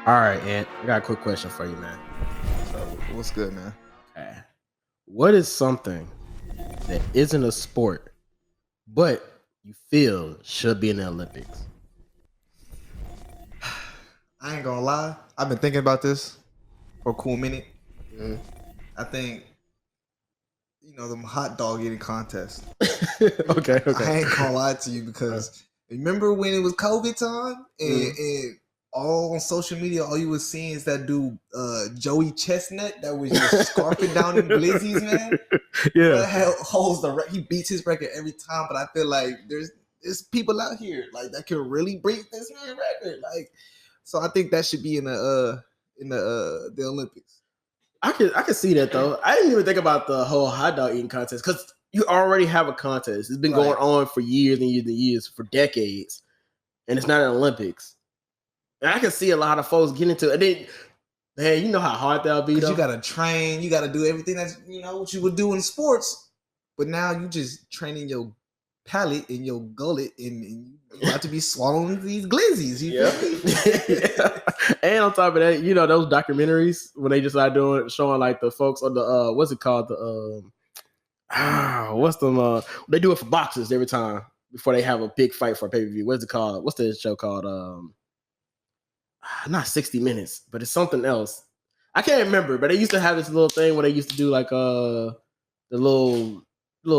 All right, Ant. I got a quick question for you, man. So, what's good, man? Okay. What is something that isn't a sport, but you feel should be in the Olympics? I ain't gonna lie. I've been thinking about this for a cool minute. I think, them hot dog eating contests. Okay. I ain't gonna lie to you because remember when it was COVID time and all on social media, all you was seeing is that dude Joey Chestnut that was just scarfing down in glizzies, man. Yeah. He beats his record every time, but I feel like there's people out here like that can really break this man record. Like, so I think that should be in the Olympics. I can see that though. I didn't even think about the whole hot dog eating contest because you already have a contest. It's been going on for years and years and years, for decades, and it's not an Olympics. And I can see a lot of folks get into it. And then, man, you know how hard that'll be. You gotta train, you gotta do everything that's what you would do in sports, but now you just training your palate and your gullet, and you got to be swallowing these glizzies. Yeah. And on top of that, those documentaries when they just start showing like the folks on the what's it called, they do it for boxers every time before they have a big fight for a pay-per-view. What's it called? What's the show called? Not 60 Minutes, but it's something else. I can't remember, but they used to have this little thing where they used to do like the little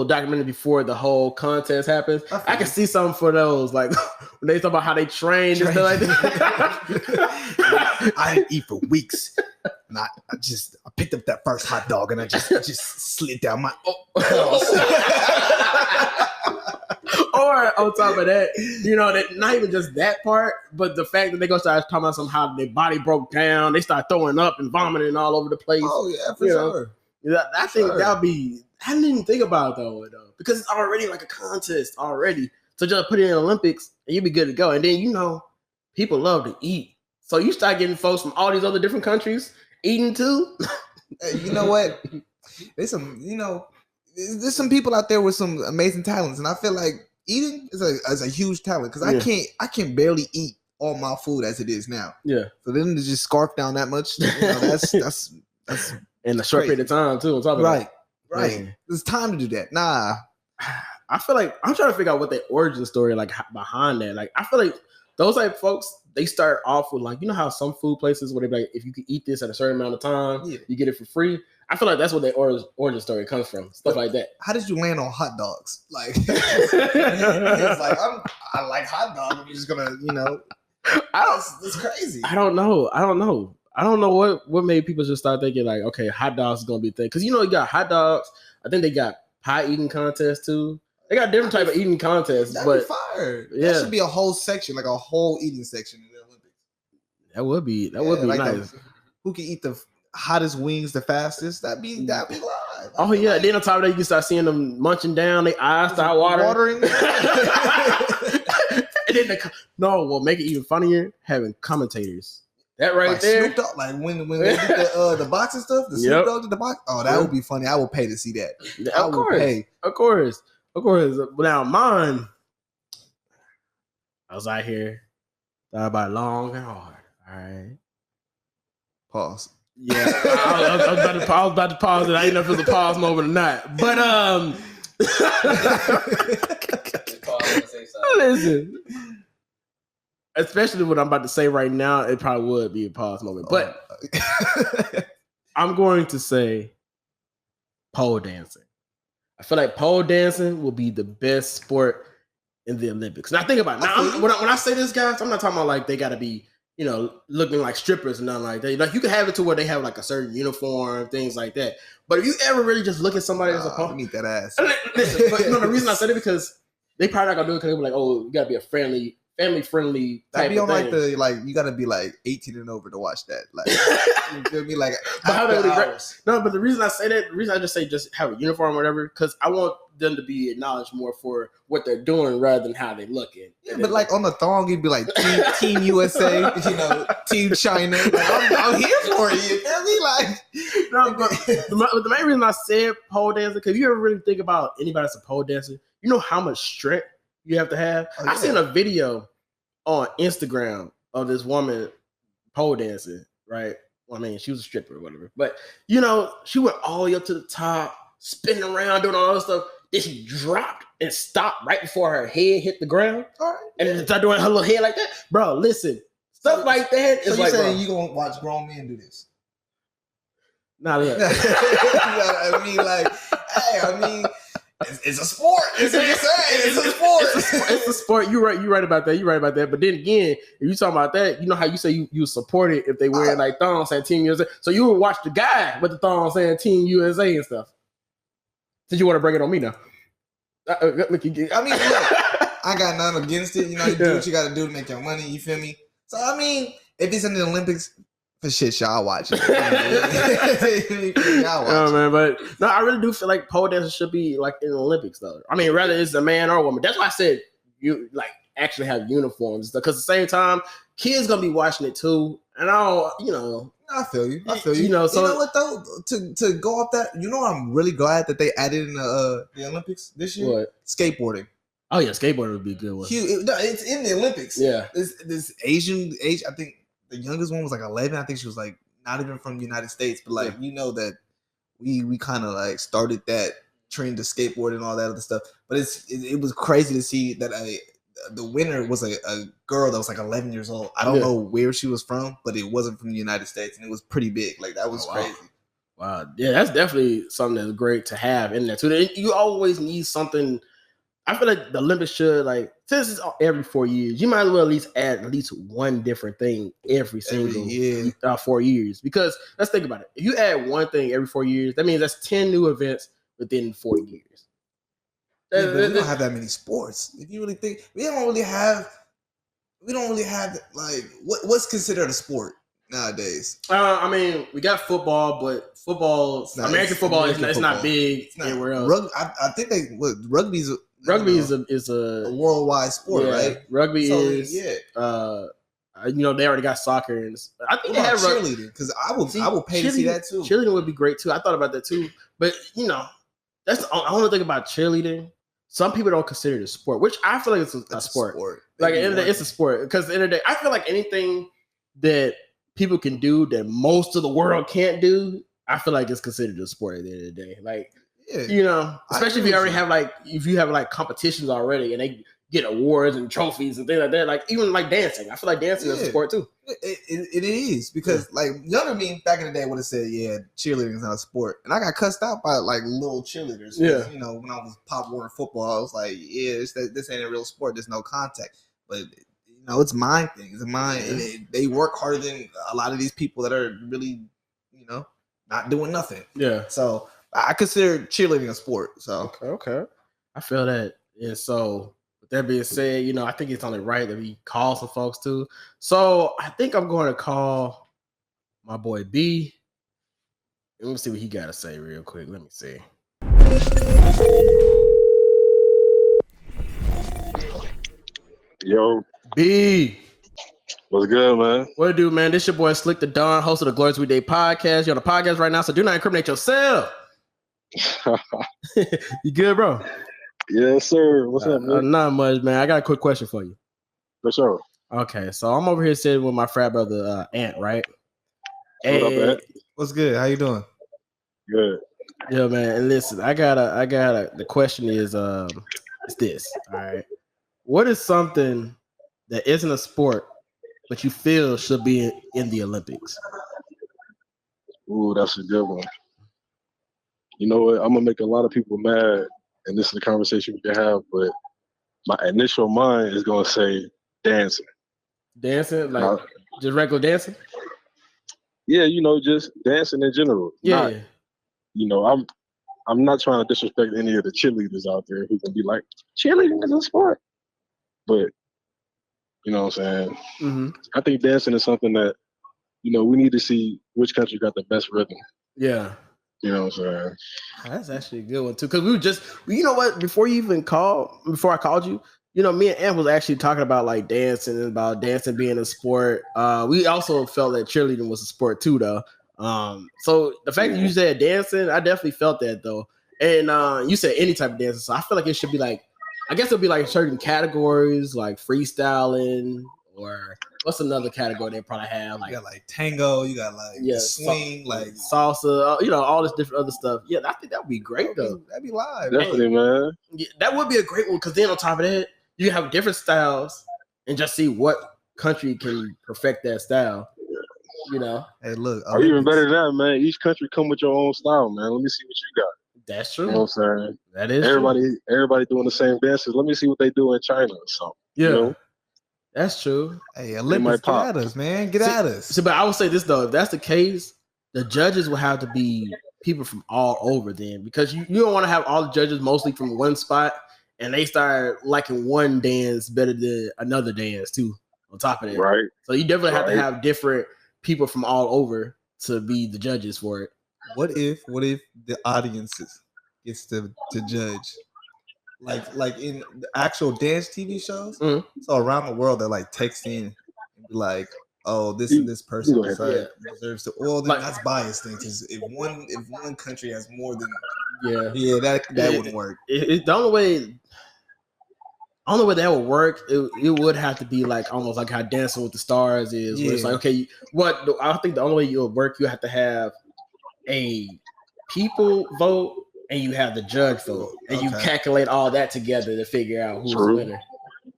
documentary before the whole contest happens. I can see something for those, like when they talk about how they train and stuff like that. I didn't eat for weeks. And I picked up that first hot dog and I just slid down my Or on top of that, that not even just that part, but the fact that they gonna start talking about somehow their body broke down, they start throwing up and vomiting all over the place. Oh yeah, for sure. I think that'll be. I didn't even think about it though, because it's already like a contest already. So just put it in the Olympics and you'll be good to go. And then people love to eat, so you start getting folks from all these other different countries eating too. Hey, you know what? There's there's some people out there with some amazing talents, and I feel like eating is a huge talent because I can barely eat all my food as it is now. Yeah. So then to just scarf down that much, that's in a short period of time too. On top of that. Right. Man. There's time to do that. Nah. I feel like I'm trying to figure out what the origin story like behind that. Like I feel like those type of folks, they start off with like, how some food places where they be like, if you can eat this at a certain amount of time, you get it for free. I feel like that's what the origin story comes from. Stuff like that. How did you land on hot dogs? Like it's like I like hot dogs. I'm just gonna, it's crazy. I don't know. I don't know what made people just start thinking like, okay, hot dogs is gonna be a thing. Because you got hot dogs. I think they got pie eating contests too. They got different type of eating contests. That'd but be fire. Yeah, that should be a whole section, like a whole eating section in the Olympics. That would be nice. Who can eat the hottest wings the fastest? That'd be live. Oh yeah. Then on top of that, you can start seeing them munching down. Their eyes start watering. And then what make it even funnier, having commentators. That right like there. Snoop Dogg, like when they did the boxing stuff, the Snoop Dogg did the box. Oh, that would be funny. I would pay to see that. Of course. Now mine, I was out here, thought about it long and hard. All right. Pause. Yeah, I was about to pause it. I didn't know if it was a pause moment or not. But listen. Especially what I'm about to say right now, it probably would be a pause moment. But I'm going to say pole dancing. I feel like pole dancing will be the best sport in the Olympics. Now think about it. Now, when I say this, guys, I'm not talking about like they got to be, looking like strippers and nothing like that. Like you can have it to where they have like a certain uniform, things like that. But if you ever really just look at somebody as a pole, need that ass. Listen, but the reason I said it because they probably not gonna do it because they're like, oh, you gotta be a family-friendly type That'd be on of thing. like you gotta be like 18 and over to watch that. Like you feel me? Like but the reason I say that, the reason I just say just have a uniform or whatever, because I want them to be acknowledged more for what they're doing rather than how they looking. Yeah, but like on the thong, you'd be like Team USA, Team China. Like, I'm here for it. You feel me? Like no, but the main reason I said pole dancing, because you ever really think about anybody that's a pole dancer, you know how much strength you have to have. I seen a video on Instagram of this woman pole dancing, right? Well, I mean, she was a stripper or whatever, but you know, she went all the way up to the top, spinning around, doing all that stuff. Then she dropped and stopped right before her head hit the ground, and then started doing her little head like that. Bro, listen, stuff like that. So is you like, saying bro, you gonna watch grown men do this? nah, look. I mean, like, hey, I mean, it's a sport. It's what you're saying. It's a sport. It's a sport. You're right. You're right about that. You're right about that. But then again, if you talking about that, you know how you say you support it if they wear like thongs saying Team USA. So you would watch the guy with the thong saying Team USA and stuff. Since you want to bring it on me now. Look, I mean, look, I got nothing against it. You know, you do what you got to do to make your money. You feel me? So I mean, if it's in the Olympics, for shit, y'all watch it. Y'all watch man, but no, I really do feel like pole dancing should be like in the Olympics though. I mean, rather it's a man or a woman. That's why I said you like actually have uniforms because at the same time, kids gonna be watching it too. And I don't, you know. I feel you. I feel you. You know, so you know what though? To go off that, you know, I'm really glad that they added in the Olympics this year. What? Skateboarding. Oh yeah, skateboarding would be a good one. It's in the Olympics. Yeah. This Asian age, I think the youngest one was like 11. I think she was like not even from the United States, but like you know that we kind of like started that trend to skateboard and all that other stuff. But it was crazy to see that the winner was a girl that was like 11 years old. I don't know where she was from, but it wasn't from the United States, and it was pretty big. Like that was crazy. Wow, yeah, that's definitely something that's great to have in there too. You always need something. I feel like the Olympics should like since it's every 4 years, you might as well at least add at least one different thing every single year, 4 years. Because let's think about it. If you add one thing every 4 years, that means that's 10 new events within 4 years. Yeah, but we don't have that many sports. If you really think, we don't really have like what's considered a sport nowadays. I mean, we got football, but American football is not big anywhere else. I think rugby's a worldwide sport, right? Rugby is you know, they already got soccer, and I think they have cheerleading because I will pay to see that too. Cheerleading would be great too. I thought about that too, but you know, that's the only thing about cheerleading. Some people don't consider it a sport, which I feel like it's a sport. Like at the end of the day, it's a sport because at the end of the day, I feel like anything that people can do that most of the world can't do, I feel like it's considered a sport at the end of the day. Like, you know, especially if you already have like competitions already and they get awards and trophies and things like that. Like even like dancing, I feel like dancing is a sport too. It is because like younger me back in the day would have said, cheerleading is not a sport, and I got cussed out by like little cheerleaders. Yeah, you know, when I was Pop Warner football, I was like, this ain't a real sport. There's no contact, but you know, it's mind thing. It's mind, and they work harder than a lot of these people that are really, you know, not doing nothing. Yeah, so I consider cheerleading a sport. So okay, I feel that. And so with that being said, you know, I think it's only right that we call some folks too. So I think I'm going to call my boy B. And let me see what he got to say real quick. Let me see. Yo. B. What's good, man? What it do, man? This your boy Slxck the Don, host of the Glorious Weekday podcast. You're on the podcast right now, so do not incriminate yourself. You good, bro? Yes, sir. What's up, man? Not much, man. I got a quick question for you. For sure. Okay, so I'm over here sitting with my frat brother Ant, right? What up, Ant? What's good? How you doing? Good. Yeah, man. And listen, I got the question is this. All right. What is something that isn't a sport but you feel should be in the Olympics? Ooh, that's a good one. You know what? I'm gonna make a lot of people mad, and this is a conversation we can have, but my initial mind is gonna say dancing. Dancing? Like just regular dancing? Yeah, you know, just dancing in general. Yeah. You know, I'm not trying to disrespect any of the cheerleaders out there who can be like, cheerleading is a sport. But you know what I'm saying? Mm-hmm. I think dancing is something that, you know, we need to see which country got the best rhythm. Yeah. You know what I'm saying? That's actually a good one too. Cause you know what? Before I called you, you know, me and Ant was actually talking about like dancing and about dancing being a sport. We also felt that cheerleading was a sport too, though. So the fact that you said dancing, I definitely felt that though. And you said any type of dancing. So I feel like it should be like, I guess it'll be like certain categories like freestyling or what's another category they probably have? Like you got like tango, you got like swing, like salsa, all this different other stuff. Yeah, I think that would be great though. That'd be live. Definitely, man. Yeah, that would be a great one because then on top of that, you have different styles and just see what country can perfect that style. Hey, look. Or even better than that, man. Each country come with your own style, man. Let me see what you got. That's true. You know what I'm saying? That is everybody doing the same dances. Let me see what they do in China or something. Yeah. That's true. Hey, Olympics, get at us, man. Get at us. But I would say this though, if that's the case, the judges will have to be people from all over then, because you don't want to have all the judges mostly from one spot and they start liking one dance better than another dance too. On top of that, right? So you definitely have to have different people from all over to be the judges for it. What if the audiences gets to judge? Like in the actual dance TV shows, so around the world they're like texting and be like, "Oh, this and this person deserves to." Well, then that's biased thing because if one country has more than that wouldn't work. The only way that would work, it would have to be like almost like how Dancing with the Stars is, where it's like, okay, I think the only way you'll work, you have to have a people vote. And you have the judge vote, and you calculate all that together to figure out who's the winner.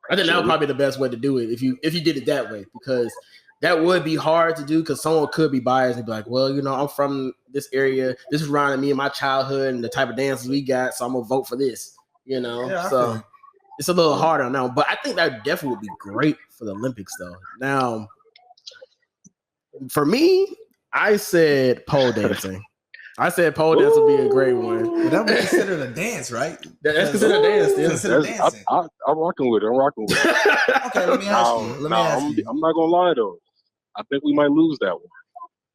I think that would probably be the best way to do it if you did it that way, because that would be hard to do because someone could be biased and be like, well, I'm from this area. This is around me in my childhood and the type of dances we got, so I'm gonna vote for this. So it's a little harder now, but I think that definitely would be great for the Olympics, though. Now, for me, I said pole dancing. I said pole dance would be a great one. Well, that would be considered a dance, right? That's considered a dance. I'm rocking with it. Okay, let me ask you. I'm not gonna lie though. I think we might lose that one.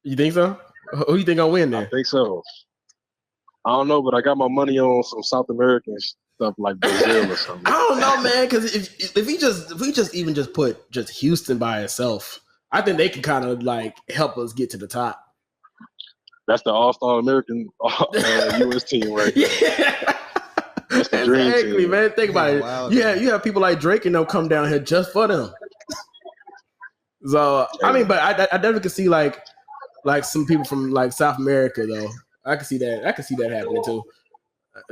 You think so? Who you think gonna win then? I think so. I don't know, but I got my money on some South American stuff like Brazil or something. I don't know, man, because if we just put Houston by itself, I think they can kind of like help us get to the top. That's the All-Star American U.S. team, right? Yeah, that's the dream team, man. Think about it. Wow, you have people like Drake and they'll come down here just for them. So I mean, but I definitely could see like some people from like South America though. I can see that. Happening too.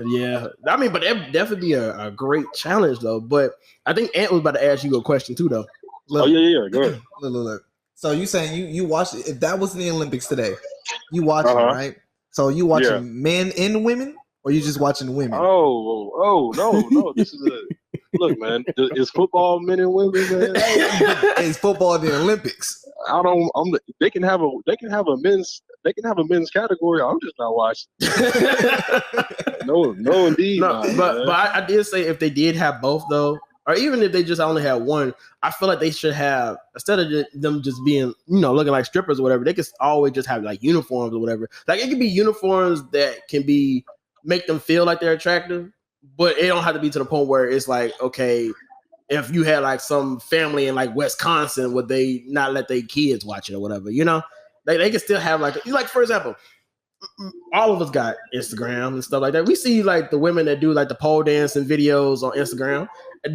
Yeah, I mean, but that definitely be a great challenge though. But I think Ant was about to ask you a question too though. Look, go ahead. Look. So you saying you watched it, if that was in the Olympics today, you watching right? So you watching men and women, or you just watching women? Oh no! This is look, man. Is football men and women, man? Is football in the Olympics? They can have a men's category. I'm just not watching. no, indeed. No, but I did say if they did have both though. Or even if they just only had one, I feel like they should have, instead of them just being, looking like strippers or whatever, they could always just have like uniforms or whatever. Like it could be uniforms that can make them feel like they're attractive, but it don't have to be to the point where it's like, okay, if you had like some family in like Wisconsin, would they not let their kids watch it or whatever, They can still have like for example, all of us got Instagram and stuff like that. We see like the women that do like the pole dancing videos on Instagram.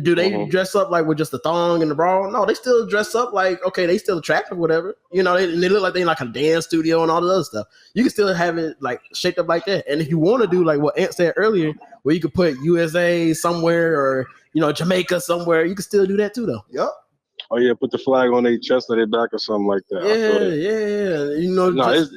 Do they dress up like with just the thong and the bra? No, they still dress up like, okay, they still attractive, whatever. They look like they in like a dance studio and all the other stuff. You can still have it like shaped up like that. And if you want to do like what Ant said earlier, where you could put USA somewhere or Jamaica somewhere, you can still do that too, though. Yep. Oh yeah, put the flag on their chest or their back or something like that. Yeah.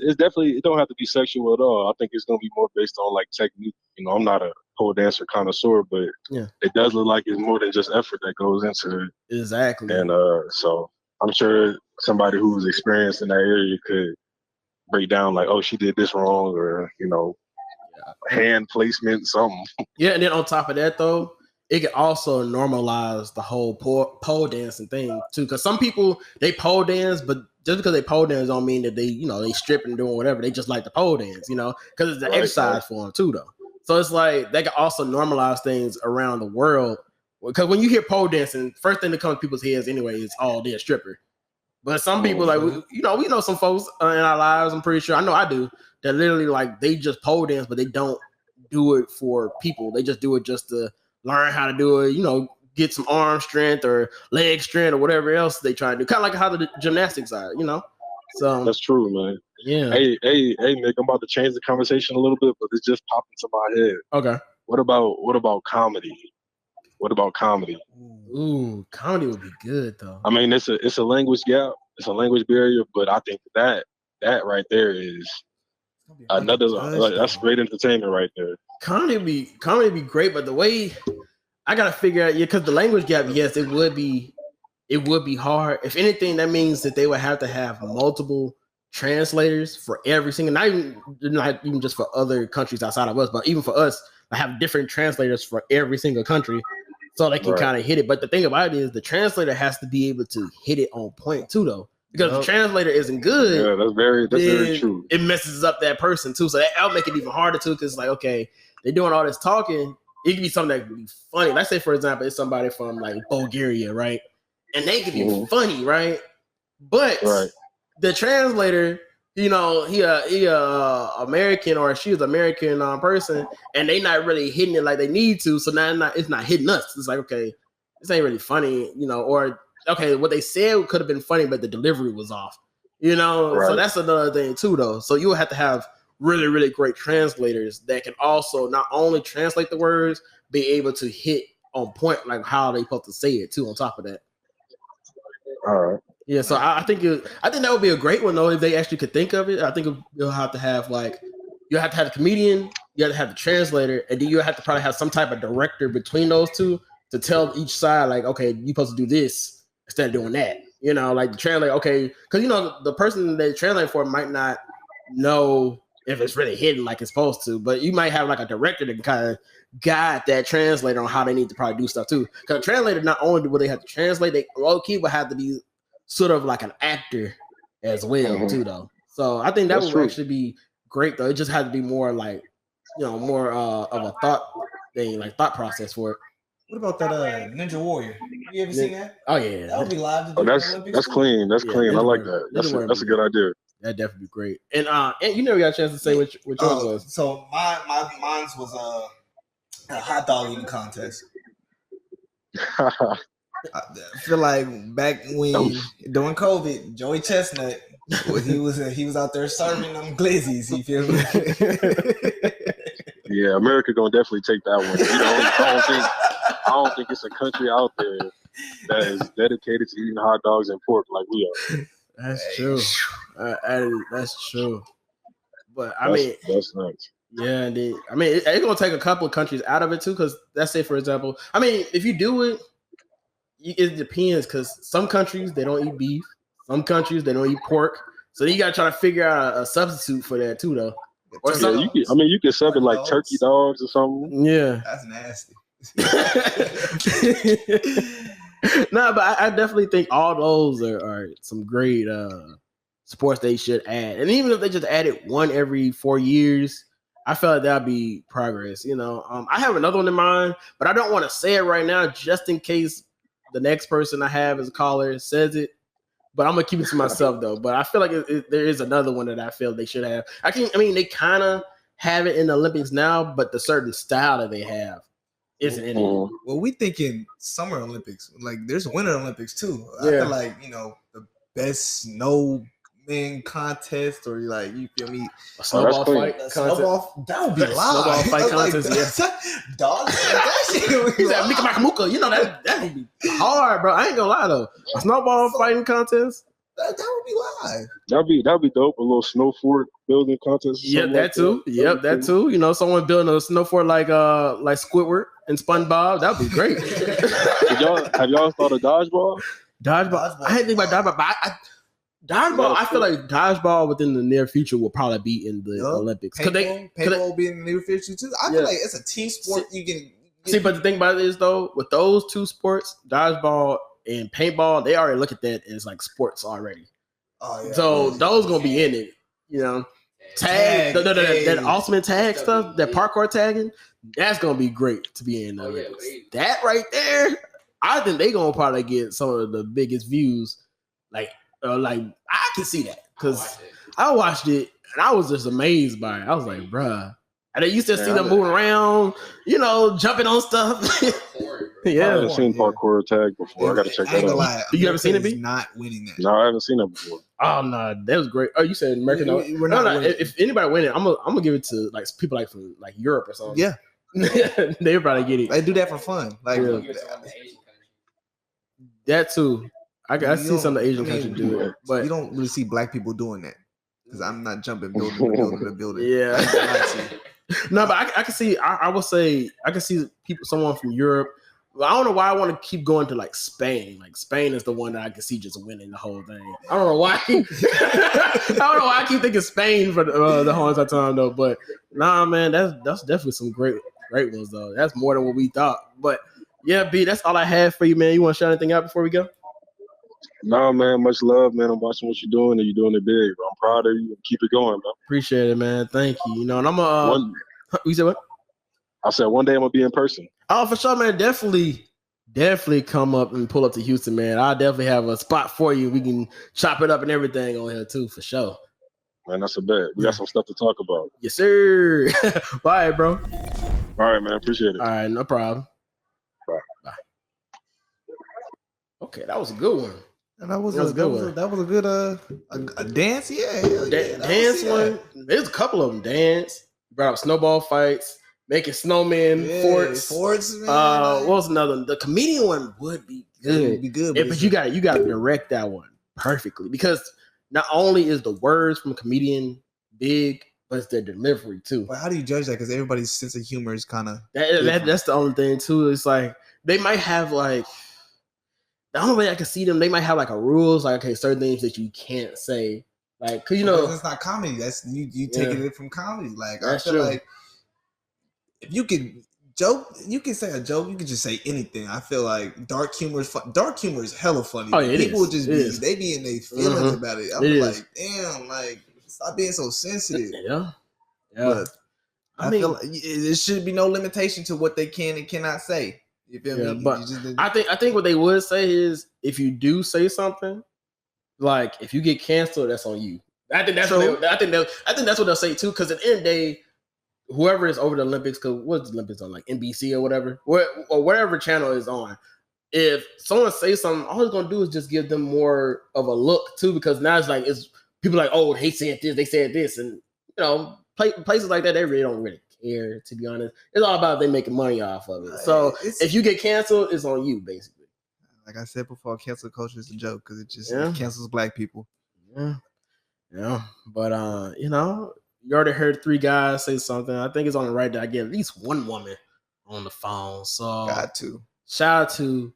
It's definitely, it don't have to be sexual at all. I think it's gonna be more based on like technique. I'm not a pole dancer connoisseur, but it does look like it's more than just effort that goes into it. Exactly. And so I'm sure somebody who's experienced in that area could break down like, oh, she did this wrong, or hand placement, something. Yeah, and then on top of that though, it can also normalize the whole pole dancing thing too. Because some people, they pole dance, but just because they pole dance don't mean that they, they strip and doing whatever. They just like the pole dance, because it's an exercise for them too, though. So it's like they can also normalize things around the world. Because when you hear pole dancing, first thing that comes to people's heads anyway is, oh, they're a stripper. But some people, like, we know some folks in our lives, I'm pretty sure, I know I do, that literally, like, they just pole dance, but they don't do it for people. They just do it just to learn how to do it, get some arm strength or leg strength or whatever else they try to do. Kind of like how the gymnastics are, you know. So that's true, man. Yeah. Hey, Nick, I'm about to change the conversation a little bit, but it just popped into my head. Okay. What about comedy? What about comedy? Ooh, comedy would be good though. I mean, it's a language gap, it's a language barrier, but I think that right there is another. That's great entertainment right there. Comedy would be great, but the way I gotta figure out, because the language gap, yes, it would be hard. If anything, that means that they would have to have multiple translators for every single, not even just for other countries outside of us, but even for us, I have different translators for every single country, so they can kind of hit it. But the thing about it is, the translator has to be able to hit it on point too, though. Because if the translator isn't good, yeah, that's very true. It messes up that person too, so that'll make it even harder too. Because like, okay, they're doing all this talking, it could be something that could be funny. Let's say, for example, it's somebody from like Bulgaria, right? And they could be funny, right? But the translator, you know, he American or she's American person, and they not really hitting it like they need to. So now it's not hitting us. It's like, okay, this ain't really funny, you know, or okay, what they said could have been funny, but the delivery was off, you know. So that's another thing too, though. So you would have to have really, really great translators that can also not only translate the words, be able to hit on point, like how they supposed to say it too. On top of that. All right. Yeah, so I think that would be a great one though if they actually could think of it. I think you'll have to have the comedian, you have to have the translator, and then you have to probably have some type of director between those two to tell each side like, okay, you're supposed to do this instead of doing that. You know, like the translator, okay, because you know the person they translate for might not know if it's really hidden like it's supposed to, but you might have like a director that can kind of guide that translator on how they need to probably do stuff too. Because a translator, not only will they have to translate, they low key will have to be sort of like an actor as well too, though. So I think that would actually be great though. It just had to be more like, you know, more of a thought thing, like thought process for it. What about that Ninja Warrior? You ever seen that? Oh yeah, that would be live. To do that's clean. That's clean. I like that. That's a good idea. That'd definitely be great. And you never got a chance to say what yours was. So mine's was a hot dog eating contest. I feel like back when during COVID, Joey Chestnut, he was out there serving them glizzies. You feel me? Yeah, America gonna definitely take that one. You know, I don't think it's a country out there that is dedicated to eating hot dogs and pork like we are. That's true. That's true. But that's nice. Yeah, and it's gonna take a couple of countries out of it too. Because let's say, for example, if you do it. It depends, because some countries they don't eat beef, some countries they don't eat pork, so you gotta try to figure out a substitute for that too, though. Or you can sub it like dogs. Turkey dogs or something. Yeah, that's nasty. No, but I definitely think all those are some great sports they should add, and even if they just added one every 4 years, I feel like that'd be progress. You know, I have another one in mind, but I don't want to say it right now just in case the next person I have as a caller says it, but I'm gonna keep it to myself though. But I feel like there is another one that I feel they should have. They kind of have it in the Olympics now, but the certain style that they have isn't in it. Well, we thinking Summer Olympics. Like there's Winter Olympics too. I feel like, you know, the best snowman contest, or like, you feel me, a snowball fight contest. That would be live. Snowball fight contest, dog. He said Mika Makamuka. You know that would be hard, bro. I ain't gonna lie though. A snowball fighting contest. That would be live. That'd be dope. A little snow fort building contest. Yeah, that too. Yep, that too. You know, someone building a snow fort like Squidward and SpongeBob. That'd be great. Have y'all thought of dodgeball? Dodgeball. I didn't think about dodgeball, but dodgeball, I feel like dodgeball within the near future will probably be in the Olympics. Paintball be in the near future too. I feel like it's a team sport. You can see, but the thing about it is though, with those two sports, dodgeball and paintball, they already look at that as like sports already. Oh yeah. So those gonna be in it. You know, tag that ultimate tag stuff, that parkour tagging, that's gonna be great to be in the Olympics. That right there, I think they gonna probably get some of the biggest views. Like I can see that because I watched it and I was just amazed by it. I was like, bruh, And I used to see them moving around, jumping on stuff. Yeah, I haven't seen parkour tag before. I got to check that out. You ever seen it? Be not winning that. No, I haven't seen it before. Oh no, that was great. Oh, you said American? We're not. No. If anybody win it, I'm gonna give it to like people like from like Europe or something. Yeah, they probably get it. They do that for fun. Like that too. I see some of the Asian countries do it, but you don't really see black people doing that because I'm not jumping building to building. Yeah. No, but I can see. I would say I can see someone from Europe. I don't know why I want to keep going to like Spain. Like Spain is the one that I can see just winning the whole thing. I don't know why. I keep thinking Spain for the whole entire time though. But nah, man, that's definitely some great ones though. That's more than what we thought. But yeah, B, that's all I have for you, man. You want to shout anything out before we go? No, man. Much love, man. I'm watching what you're doing, and you're doing it big. I'm proud of you. Keep it going, man. Appreciate it, man. Thank you. And I'm you said what? I said one day I'm gonna be in person. Oh, for sure, man. Definitely come up and pull up to Houston, man. I'll definitely have a spot for you. We can chop it up and everything on here too, for sure. Man, that's a bet. We got some stuff to talk about. Yes, sir. Bye, bro. All right, man. Appreciate it. All right, no problem. Bye. Okay, that was a good one. And that was a good a dance, dance one. There's a couple of them. Dance. Brought up snowball fights, making snowmen, forts. Man, what was another one? The comedian one would be good. It would be good, but you got to direct that one perfectly because not only is the words from a comedian big, but it's their delivery too. But how do you judge that? Because everybody's sense of humor is kind of that's the only thing too. It's like they might have like the only way I can see them. They might have like a rules, like okay, certain things that you can't say. Like, cause it's not comedy. That's you taking it from comedy. Like that's I feel true. like if you can joke, you can say a joke. You can just say anything. I feel like dark humor is fun. Dark humor is hella funny. Oh, yeah, people just they be in their feelings about it. I'm like, damn, like stop being so sensitive. Yeah. But I feel like there should be no limitation to what they can and cannot say. You feel me? But I think what they would say is if you do say something. Like if you get canceled, that's on you. I think that's what they'll say too. Because at the end of the day, whoever is over the Olympics, because what's the Olympics on like NBC or whatever, or whatever channel is on. If someone says something, all it's gonna do is just give them more of a look too. Because now it's people like, oh, they said this, they said this, and places like that they really don't really care. To be honest, it's all about they making money off of it. So if you get canceled, it's on you basically. Like I said before, cancel culture is a joke because it just cancels black people. Yeah. But you already heard 3 guys say something. I think it's only right that I get at least one woman on the phone. So got to shout out to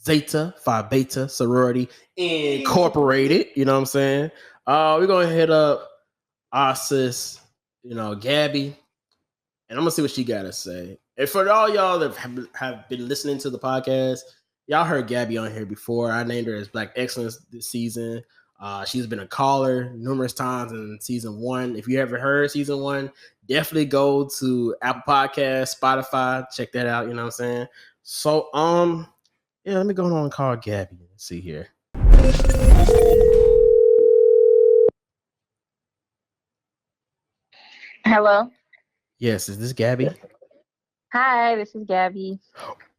Zeta Phi Beta Sorority Incorporated. You know what I'm saying? We're gonna hit up our sis, Gabby, and I'm gonna see what she gotta say. And for all y'all that have been listening to the podcast. Y'all heard Gabby on here before. I named her as Black Excellence this season. She's been a caller numerous times in season 1. If you ever heard season 1, definitely go to Apple Podcasts, Spotify, check that out. You know what I'm saying? So, let me go on and call Gabby. Let's see here. Hello. Yes, is this Gabby? Hi, this is Gabby.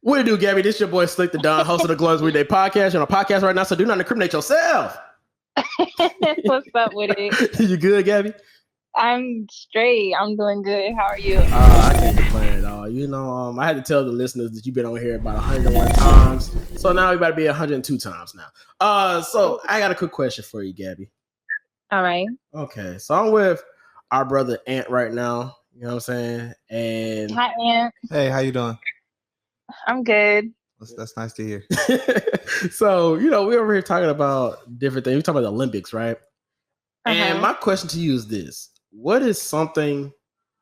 What do you do, Gabby? This is your boy Slxck the Don, host of the Glorious Weekday podcast. You're on a podcast right now, so do not incriminate yourself. What's up with it? You good, Gabby? I'm straight. I'm doing good. How are you? I can't complain at all. I had to tell the listeners that you've been on here about 101 times. So now we about to be 102 times now. So I got a quick question for you, Gabby. All right. Okay. So I'm with our brother Ant right now. You know what I'm saying? And hi, Ant. Hey, how you doing? I'm good. That's nice to hear. So, we're over here talking about different things. We're talking about the Olympics, right? And my question to you is this. What is something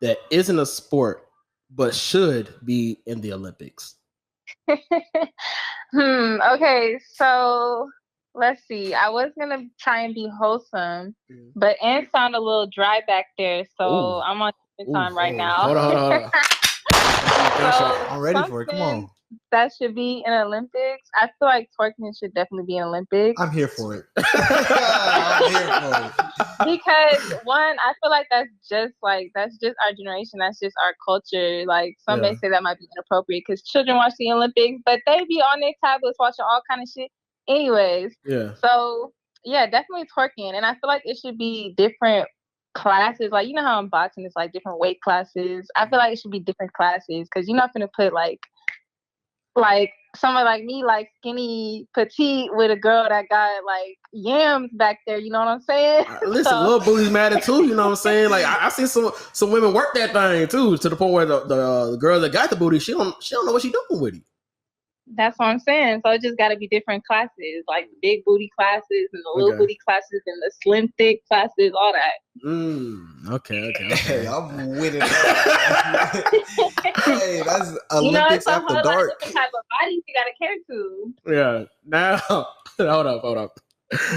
that isn't a sport but should be in the Olympics? Okay, so let's see. I was going to try and be wholesome, but Ant sounded a little dry back there, so I'm on time right now. Hold on. I'm ready for it. Come on. that should be in Olympics, I feel like twerking should definitely be in Olympics. I'm here for it. I'm here for it. Because one, I feel like that's just our generation. That's just our culture. Like some may say that might be inappropriate because children watch the Olympics, but they be on their tablets watching all kind of shit. Anyways, so yeah, definitely twerking, and I feel like it should be different classes. Like you know how in boxing it's like different weight classes. I feel like it should be different classes because you're not gonna put like someone like me, like skinny, petite, with a girl that got like yams back there. You know what I'm saying? Listen, little booties matter too. You know what I'm saying? Like I see some women work that thing too, to the point where the girl that got the booty, she don't know what she doing with it. That's what I'm saying. So it just got to be different classes, like the big booty classes and the little booty classes and the slim thick classes, all that. Okay. Hey, I'm with it. Hey, that's Olympics it's after a dark. different type of bodies you gotta cater to. Yeah. Now, hold up.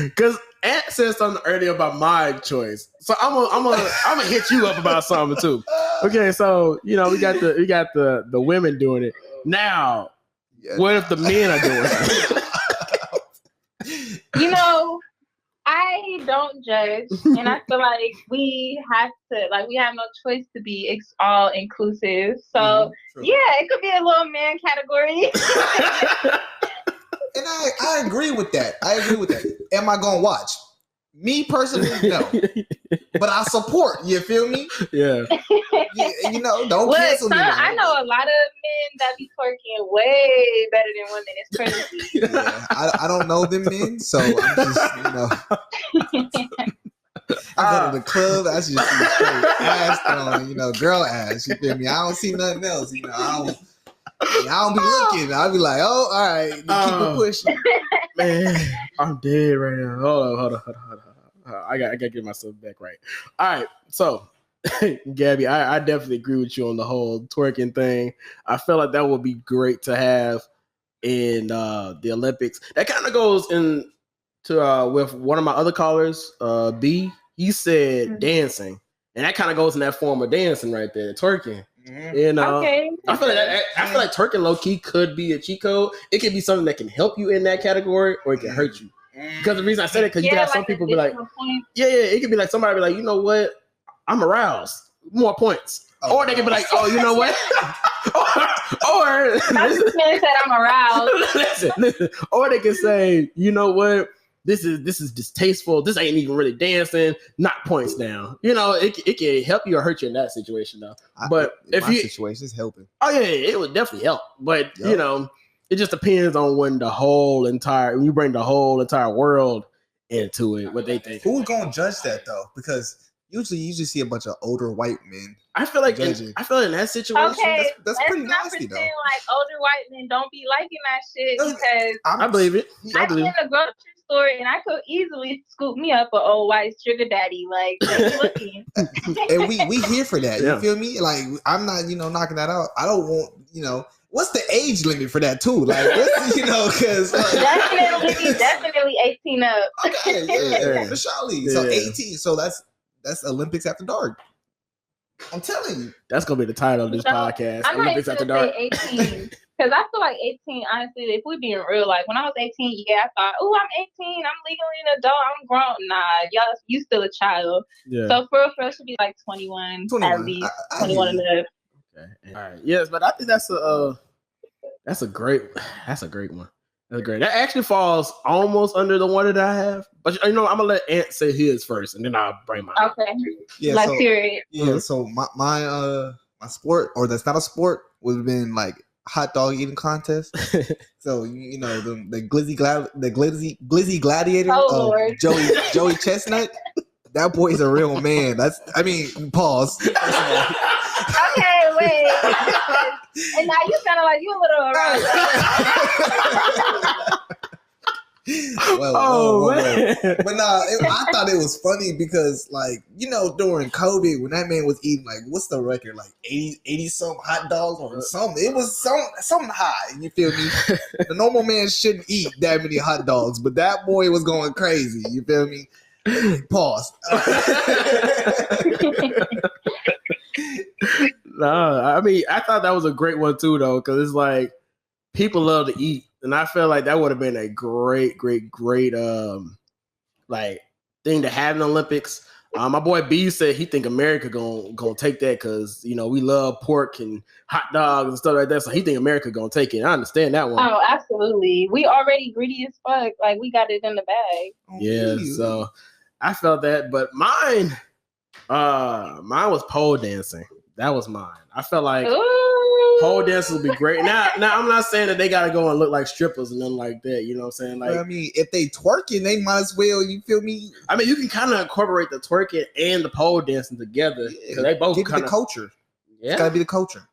Because Ant said something earlier about my choice, so I'm gonna hit you up about something too. Okay, so we got the women doing it now. What if the men are doing it? I don't judge, and I feel like we have no choice to be all inclusive. So it could be a little man category. And I agree with that. Am I gonna watch? Me personally, no. But I support. You feel me? Yeah. Don't cancel me. I know a lot of men that be twerking way better than women. It's crazy. Yeah, I don't know them men, so I'm just, I go to the club, I just see straight ass throwing, girl ass. You feel me? I don't see nothing else. I don't be looking. I'll be like, oh, all right, keep it pushing. Man, I'm dead right now. Hold on. I gotta get myself back right. All right, so Gabby, I definitely agree with you on the whole twerking thing. I feel like that would be great to have in the Olympics. That kind of goes into with one of my other callers, B. He said dancing, and that kind of goes in that form of dancing right there, twerking. Okay. I feel like twerking low key could be a cheat code. It could be something that can help you in that category, or it can hurt you. Because the reason I said it, because you can have some people be like, it could be like somebody be like, you know what, I'm aroused, more points. Or they can be like, oh, you know what? or this man said I'm aroused. listen. Or they can say, you know what? This is distasteful. This ain't even really dancing. Knock points down. It can help you or hurt you in that situation though. But if my situation is helping. Oh yeah, it would definitely help. But it just depends on when you bring the whole entire world into it, what they think. Who's gonna judge that though? Because usually you just see a bunch of older white men. I feel like in that situation, that's pretty nasty though. Like older white men don't be liking that shit because I believe it. I be in the grocery store and I could easily scoop me up an old white sugar daddy. Like looking. And we here for that. You feel me? Like I'm not knocking that out. I don't want what's the age limit for that too? Like because definitely 18 up. Okay, yeah. For surely. So 18. So that's Olympics after dark. I'm telling you. That's gonna be the title of this podcast. I'm Olympics after dark. 18 because I feel like 18. Honestly, if we being real, like when I was 18, I thought, oh, I'm 18. I'm legally an adult. I'm grown. Nah, you still a child. Yeah. So for real, it should be like 21. 21 and up. Okay. All right. Yes, but I think that's a great one. That's great. That actually falls almost under the one that I have. But I'm gonna let Ant say his first, and then I'll bring mine. Okay. Yeah. Let's hear it. Yeah. So my sport, or that's not a sport, would have been like hot dog eating contest. So the glizzy gladiator, Joey Chestnut. That boy's a real man. Pause. Okay, wait. And now you sound like you a little around. Man. But nah, I thought it was funny because, during COVID, when that man was eating, what's the record? 80 some hot dogs or something. It was something high. You feel me? The normal man shouldn't eat that many hot dogs, but that boy was going crazy. You feel me? Pause. No, I thought that was a great one too, though, because it's like people love to eat, and I feel like that would have been a great like thing to have in the Olympics. My boy B said he think America gonna take that because we love pork and hot dogs and stuff like that. So he think America gonna take it. I understand that one. Oh, absolutely. We already greedy as fuck. Like we got it in the bag. Yeah, so I felt that, but mine was pole dancing. That was mine. I felt like pole dancing would be great. Now I'm not saying that they gotta go and look like strippers and nothing like that. You know what I'm saying? Like, I mean, if they twerking, they might as well. You feel me? I mean, you can kind of incorporate the twerking and the pole dancing together because they both kind of the culture. Yeah, it's gotta be the culture.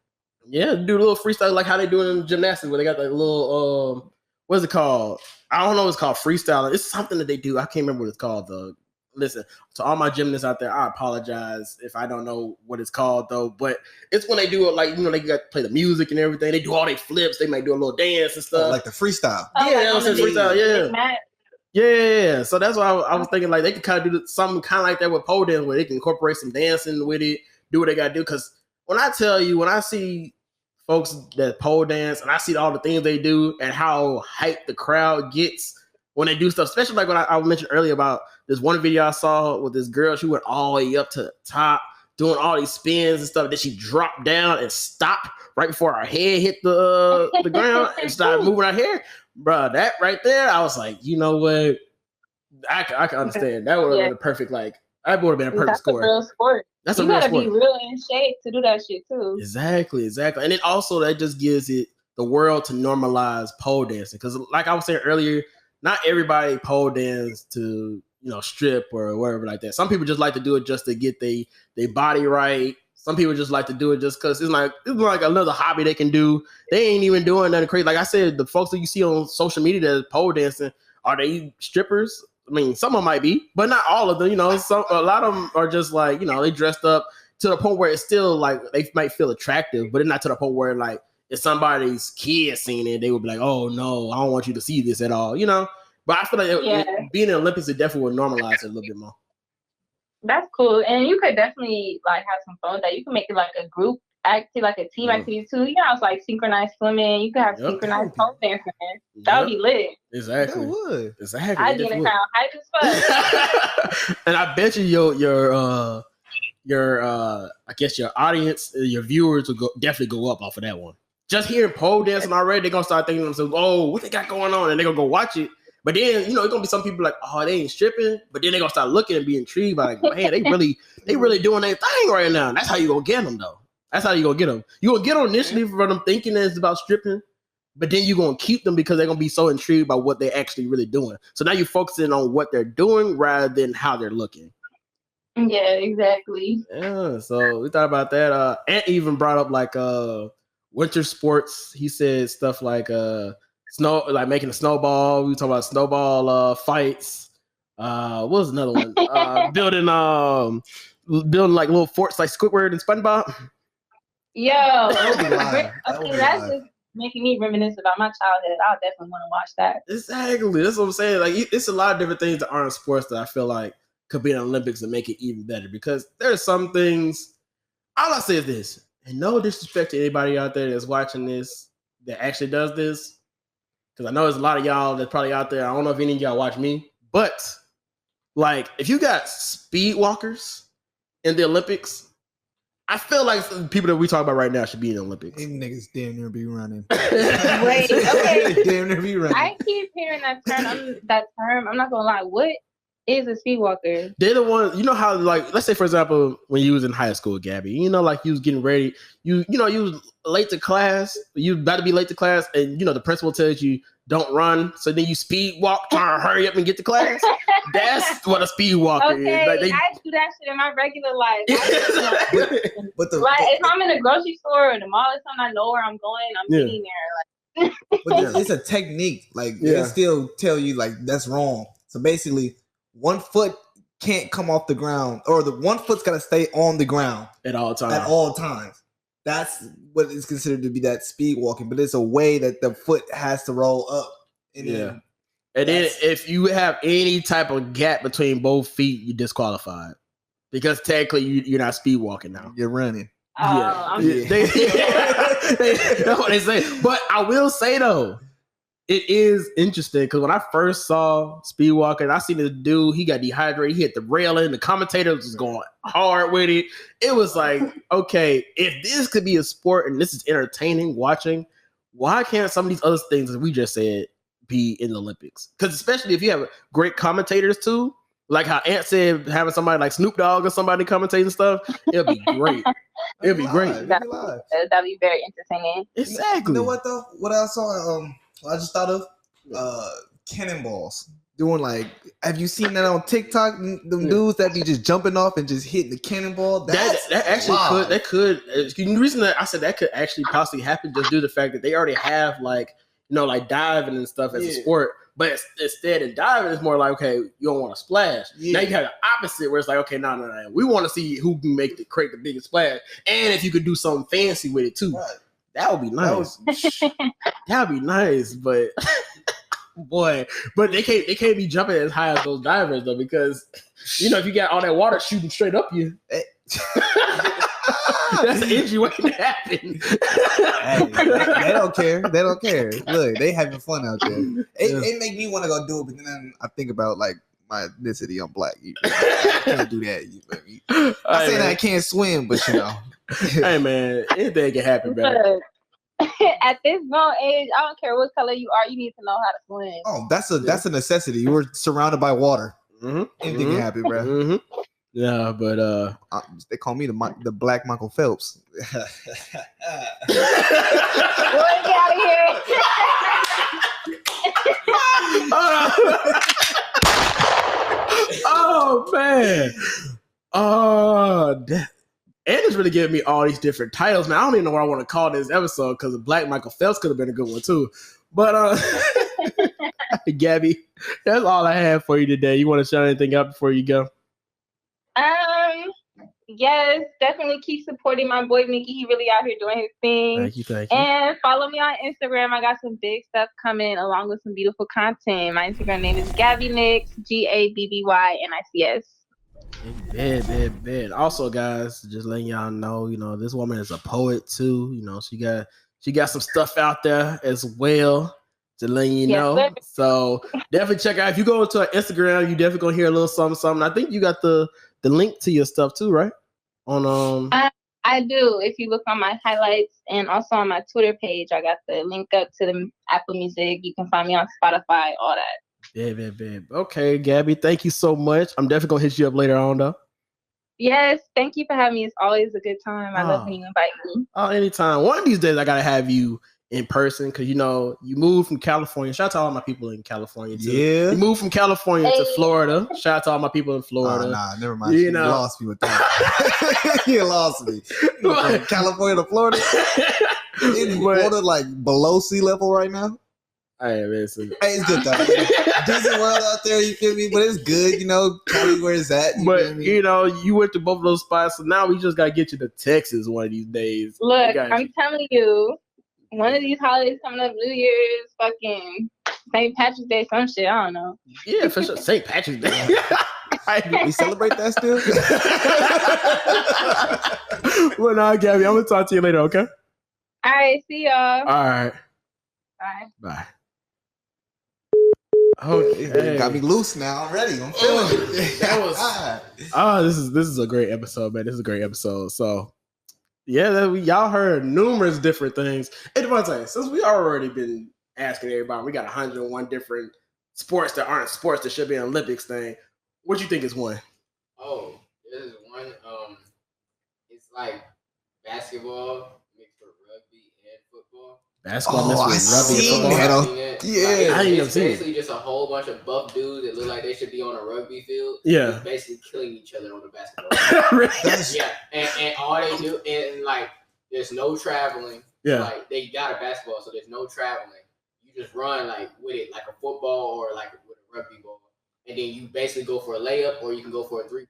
Yeah, do a little freestyle like how they do it in gymnastics where they got that little what's it called? I don't know what it's called, freestyle. It's something that they do. I can't remember what it's called though. Listen, to all my gymnasts out there, I apologize if I don't know what it's called though. But it's when they do it like they got to play the music and everything. They do all their flips. They might do a little dance and stuff, like the freestyle. Yeah, like freestyle. Yeah. So that's why I was thinking like they could kind of do something kind of like that with pole dance where they can incorporate some dancing with it, do what they got to do. Because when I see folks that pole dance and I see all the things they do and how hyped the crowd gets when they do stuff, especially like what I mentioned earlier about this one video I saw with this girl. She went all the way up to the top doing all these spins and stuff. Then she dropped down and stopped right before her head hit the ground and started moving her hair. Bro, that right there, I was like, you know what? I can understand. That would have been a perfect, that would have been a perfect score. That's a real sport. That's a real sport. You gotta be real in shape to do that shit too. Exactly. And then also that just gives it the world to normalize pole dancing. Because like I was saying earlier, not everybody pole dance to strip or whatever like that. Some people just like to do it just to get their body right. Some people just like to do it just because it's like another hobby they can do. They ain't even doing nothing crazy. Like I said, the folks that you see on social media that is pole dancing, are they strippers? I mean, some of them might be, but not all of them. A lot of them are just like they dressed up to the point where it's still like they might feel attractive, but it's not to the point where like if somebody's kid seen it, they would be like, "Oh no, I don't want you to see this at all." But I feel like being in the Olympics, it definitely would normalize it a little bit more. That's cool, and you could definitely have some fun with that. You can make it like a group activity, like a team activity too. It's like synchronized swimming. You could have synchronized pole dancing. That would be lit. Exactly. That would. Exactly. I'd get in crowd hype as fuck. And I bet you your I guess your audience, your viewers will definitely go up off of that one. Just hearing pole dancing already, they're gonna start thinking to themselves, "Oh, what they got going on?" And they're gonna go watch it. But then, it's gonna be some people like, "Oh, they ain't stripping," but then they're gonna start looking and be intrigued by like, "Man, they really doing their thing right now." And that's how you gonna get them though. That's how you gonna get them. You gonna get them initially for them thinking that it's about stripping, but then you gonna keep them because they're gonna be so intrigued by what they're actually really doing. So now you're focusing on what they're doing rather than how they're looking. Yeah, exactly. Yeah, so we thought about that. Ant even brought up like winter sports. He said stuff like snow, like making a snowball. We talking about snowball fights. What was another one? Building like little forts like Squidward and SpongeBob. Yo, that's just making me reminisce about my childhood. I'll definitely want to watch that. Exactly, that's what I'm saying. Like it's a lot of different things that aren't sports that I feel like could be in the Olympics and make it even better, because there's some things. All I say is this, and no disrespect to anybody out there that's watching this that actually does this, because I know there's a lot of y'all that's probably out there. I don't know if any of y'all watch me, but like if you got speed walkers in the Olympics, I feel like the people that we talk about right now should be in the Olympics. Them niggas damn near be running. Wait, okay. Damn near be running. I keep hearing that term. I'm not gonna lie. What is a speed walker? They're the ones, you know how, like, let's say for example, when you was in high school, Gabby, like you was getting ready, you was late to class, you about to be late to class, and the principal tells you don't run, so then you speed walk, trying to hurry up and get to class. That's what a speed walker is. Like I do that shit in my regular life. But if I'm in a grocery store or the mall or something, I know where I'm going. I'm getting there. But it's a technique. Like they still tell you like that's wrong. So basically, one foot can't come off the ground, or the one foot's got to stay on the ground at all times. At all times. That's what is considered to be that speed walking, but it's a way that the foot has to roll up. And then if you have any type of gap between both feet, you're disqualified, because technically you're not speed walking now. You're running. Yeah. That's what they say. But I will say though, it is interesting because when I first saw speed walking, I seen the dude. He got dehydrated. He hit the railing. The commentators was going hard with it. It was like, okay, if this could be a sport and this is entertaining watching, why can't some of these other things that we just said be in the Olympics? Because especially if you have great commentators too, like how Ant said, having somebody like Snoop Dogg or somebody commentating stuff, it'll be great. It'll be great. That'd be very entertaining. Exactly. You know what though? What I saw, I just thought of cannonballs. Doing like, have you seen that on TikTok? Them dudes that be just jumping off and just hitting the cannonball. That actually could. The reason that I said that could actually possibly happen just due to the fact that they already have like diving and stuff as a sport. But instead of diving, it's more like, okay, you don't want to splash. Yeah. Now you have the opposite where it's like, okay, no. We want to see who can create the biggest splash, and if you could do something fancy with it too. Right. That would be nice. That would be nice, but boy, but they can't be jumping as high as those divers though, because if you got all that water shooting straight up you, that's an injury waiting to happen. They don't care. They don't care. Look, they having fun out there. It make me want to go do it, but then I think about like my ethnicity. I'm black. I can't do that. I say that I can't swim, but Hey man, anything can happen, man. At this young age, I don't care what color you are. You need to know how to swim. Oh, that's a necessity. You were surrounded by water. Anything can happen, bro. Mm-hmm. Yeah, but they call me the Black Michael Phelps. Boy, get out of here. Oh man. And it's really giving me all these different titles. Man, I don't even know what I want to call this episode because Black Michael Phelps could have been a good one too. But Gabby, that's all I have for you today. You want to shout anything out before you go? Yes, definitely keep supporting my boy Mickey. He really out here doing his thing. Thank you. And follow me on Instagram. I got some big stuff coming along with some beautiful content. My Instagram name is Gabby Nix, GabbyNics. Bad. Also, guys, just letting y'all know, this woman is a poet too. She got some stuff out there as well. To let you know. Sir. So definitely check out. If you go to her Instagram, you definitely gonna hear a little something. I think you got the link to your stuff too, right? On I do. If you look on my highlights and also on my Twitter page, I got the link up to the Apple Music. You can find me on Spotify, all that. Yeah. Okay, Gabby, thank you so much. I'm definitely gonna hit you up later on though. Yes, thank you for having me. It's always a good time. I love when you invite me. Oh, anytime. One of these days I gotta have you in person because you moved from California. Shout out to all my people in California too. Yeah, you moved from California to Florida. Shout out to all my people in Florida. Nah, never mind. You lost me with that. You lost me. From California to Florida. In Florida, like below sea level right now. Hey, listen. Hey, it's good though. Disney World out there, you feel me? But it's good, Cali where it's at. You went to both of those spots, so now we just gotta get you to Texas one of these days. Look, I'm telling you. One of these holidays coming up, New Year's, fucking St. Patrick's Day, some shit. I don't know. Yeah, for sure. St. Patrick's Day. We celebrate that still? Well, nah, Gabby, I'm going to talk to you later, okay? All right, see y'all. All right. Bye. Okay. Got me loose now. I'm ready. I'm feeling it. This is a great episode, man. This is a great episode. So, yeah, y'all heard numerous different things. Hey, Devontae, since we already been asking everybody, we got 101 different sports that aren't sports that should be an Olympics thing. What do you think is one? Oh, this is one. It's like basketball mixed with rugby and football. Basketball mixed with rugby and football. Yeah, I ain't it's basically just a whole bunch of buff dudes that look like they should be on a rugby field. Yeah, just basically killing each other on the basketball. Yeah, and all they do, and like, there's no traveling. Yeah, like they got a basketball, so there's no traveling. You just run like with it, like a football or like with a rugby ball, and then you basically go for a layup or you can go for a 3-pointer.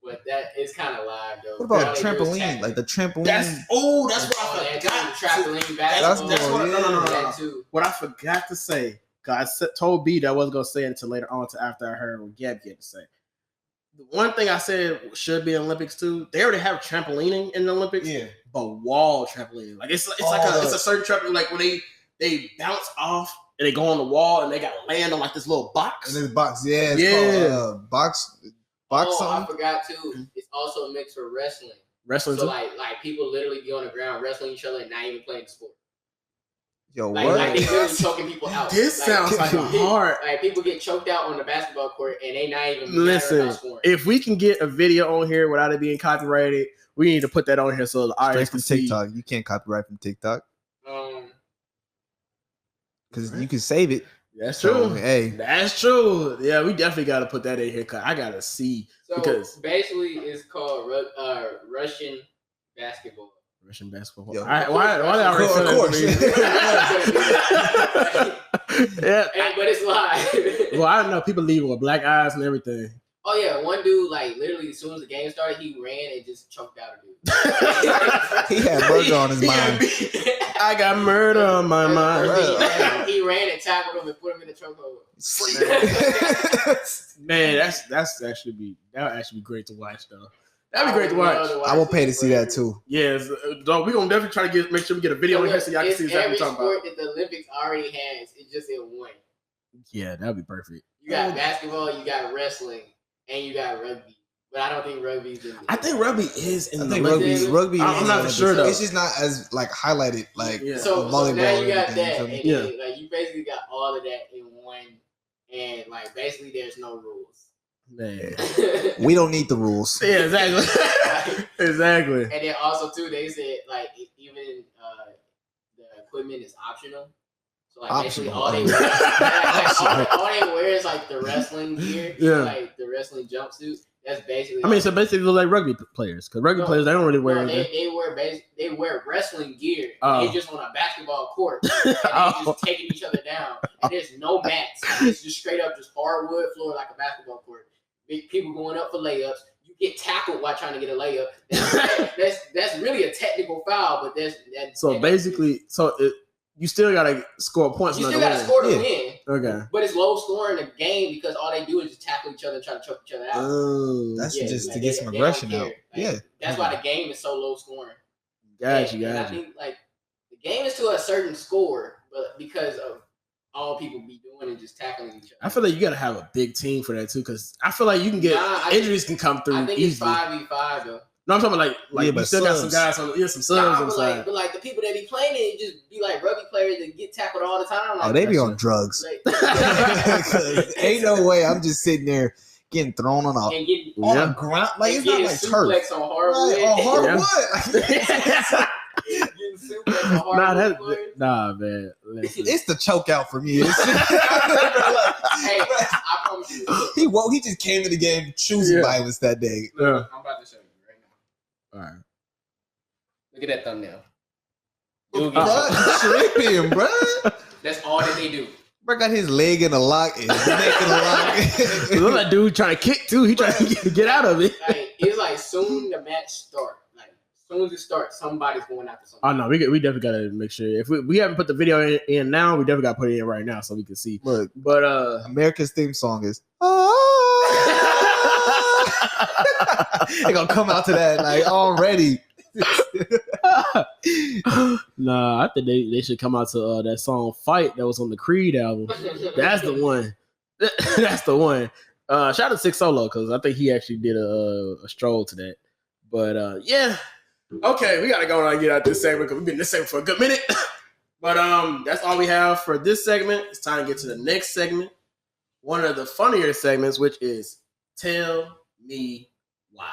But that is kind of live though. What about trampoline? Like the trampoline? That's what I forgot. The trampoline basketball. What I forgot to say, because I told B that I wasn't going to say it until later on, until after I heard what Gabby had to say. one thing I said should be in Olympics too. They already have trampolining in the Olympics. Yeah. But wall trampolining, like it's a certain trampoline, like when they bounce off and they go on the wall and they got to land on like this little box. And this box, it's called box. I forgot too. It's also mixed for wrestling. Wrestling so too? like people literally be on the ground wrestling each other and not even playing the sport. Yo, like they literally choking people out. This sounds like a hard. Like people get choked out on the basketball court and they not even listen. If we can get a video on here without it being copyrighted, we need to put that on here so the audience can see. TikTok. You can't copyright from TikTok. Because you can save it. That's true. Hey, that's true. Yeah, we definitely got to put that in here because I gotta see. So because basically, it's called Russian basketball. Russian basketball. Yo, why did I already of course. Yeah, but it's live. Well, I don't know. People leave with black eyes and everything. Oh yeah, one dude like literally as soon as the game started, he ran and just choked out a dude. He had murder on his mind. I got murder on my mind. He ran and tackled him and put him in the chokehold. Man, that would actually be great to watch though. That'd be great to watch. I will pay to see that too. Yes, dog. We're gonna definitely try to make sure we get a video on here so y'all can see exactly what I'm talking about. Every sport that the Olympics already has, it's just in one. Yeah, that'd be perfect. You got basketball, you got wrestling, and you got rugby. But I don't think rugby's in. I think rugby is in the Olympics. Rugby. I'm not sure though. It's just not as like highlighted like so volleyball. Now you got that, so, and then, like you basically got all of that in one, and like basically there's no rules. Man, we don't need the rules. Yeah, exactly. Exactly. And then also too, they said like even the equipment is optional. So like basically all they wear is like the wrestling gear, like the wrestling jumpsuit. That's basically. I mean, so basically look like rugby players because rugby players they don't really wear. They wear wrestling gear. They just on a basketball court and they just taking each other down. And there's no mats. It's just straight up just hardwood floor like a basketball court. Big people going up for layups. You get tackled while trying to get a layup. That's really a technical foul, but you still gotta score points. You still gotta score to win. Okay. But it's low scoring a game because all they do is just tackle each other and try to choke each other out. That's just to get some aggression out. That's why the game is so low scoring. Gotcha. I think like the game is to a certain score, but because of all people be doing and just tackling each other. I feel like you gotta have a big team for that too, because I feel like you can get injuries can come through. I think easily. It's 5v5 though. No, I'm talking about like you still got some guys on some subs inside. But like the people that be playing it just be like rugby players that get tackled all the time. Like, they be on drugs. Ain't no way I'm just sitting there getting thrown on the ground. Like it's not like turf. On hardwood. On hardwood. Getting suplex on hardwood. Nah, man. Listen. It's the choke out for me. Hey, I promise you. He just came to the game choosing violence that day. Yeah. I'm about to show you right now. All right. Look at that thumbnail. Tripping, bro. That's all that they do. Bro got his leg in a lock and his neck in a lock. Look like dude trying to kick too. He trying to get out of it. Like, it's like soon the match start. Like as soon as it starts, somebody's going after somebody. Oh no, we definitely gotta make sure. If we haven't put the video in now, we definitely gotta put it in right now so we can see. Look, but America's theme song is they gonna come out to that like already. Nah, I think they should come out to that song "Fight" that was on the Creed album. That's the one. That's the one. Shout out to Slxck Solo because I think he actually did a stroll to that. But yeah, okay, we gotta go and get out this segment because we've been in this segment for a good minute. But that's all we have for this segment. It's time to get to the next segment, one of the funnier segments, which is "Tell Me Why."